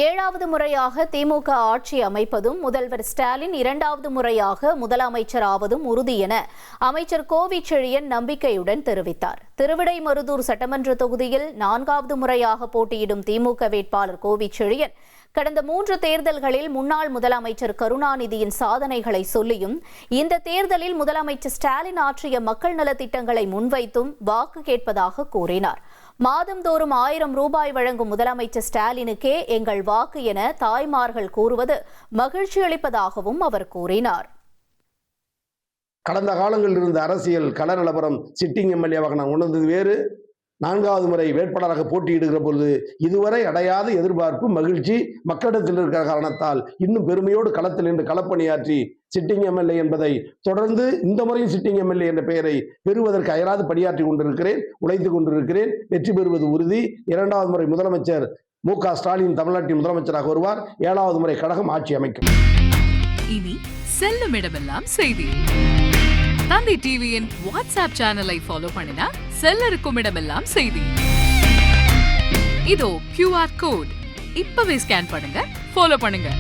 ஏழாவது முறையாக திமுக ஆட்சி அமைப்பதும் முதல்வர் ஸ்டாலின் இரண்டாவது முறையாக முதலமைச்சராவதும் உறுதி என அமைச்சர் கோவி செழியன் நம்பிக்கையுடன் தெரிவித்தார். திருவிடைமருதூர் சட்டமன்ற தொகுதியில் 4வது முறையாக போட்டியிடும் திமுக வேட்பாளர் கோவி செழியன் கடந்த 3 தேர்தல்களில் முன்னாள் முதலமைச்சர் கருணாநிதியின் சாதனைகளை சொல்லியும் இந்த தேர்தலில் முதலமைச்சர் ஸ்டாலின் ஆற்றிய மக்கள் நலத்திட்டங்களை முன்வைத்தும் வாக்கு கேட்பதாக கூறினார். மாதந்தோறும் 1000 ரூபாய் வழங்கும் முதலமைச்சர் ஸ்டாலினுக்கே எங்கள் வாக்கு என தாய்மார்கள் கூறுவது மகிழ்ச்சி அளிப்பதாகவும் அவர் கூறினார். கடந்த காலங்களில் இருந்த அரசியல் கள நிலவரம் சிட்டிங் எம்எல்ஏவாக நான் உணர்ந்தது வேறு. 4வது முறை வேட்பாளராக போட்டியிடுகிற பொழுது இதுவரை அடையாத எதிர்பார்ப்பு, மகிழ்ச்சி மக்களிடத்தில் இருக்கிற காரணத்தால் இன்னும் பெருமையோடு களத்தில் நின்று களப்பணியாற்றி சிட்டிங் எம்எல்ஏ என்பதை தொடர்ந்து இந்த முறையும் சிட்டிங் எம்எல்ஏ என்ற பெயரை பெறுவதற்கு அயராது பணியாற்றி கொண்டிருக்கிறேன், உழைத்துக் கொண்டிருக்கிறேன். வெற்றி பெறுவது உறுதி. 2வது முறை முதலமைச்சர் மு.க. ஸ்டாலின் தமிழ்நாட்டின் முதலமைச்சராக வருவார். 7வது முறை கழகம் ஆட்சி அமைக்கும். இனி செல்லும் இடமெல்லாம் செய்தி. தந்தி டிவியின் வாட்ஸ்அப் சேனலை ஃபாலோ பண்ணினா செல்ல இருக்கும் இடமெல்லாம் செய்தி. இதோ QR கோட் இப்பவே ஸ்கேன் பண்ணுங்க, ஃபாலோ பண்ணுங்க.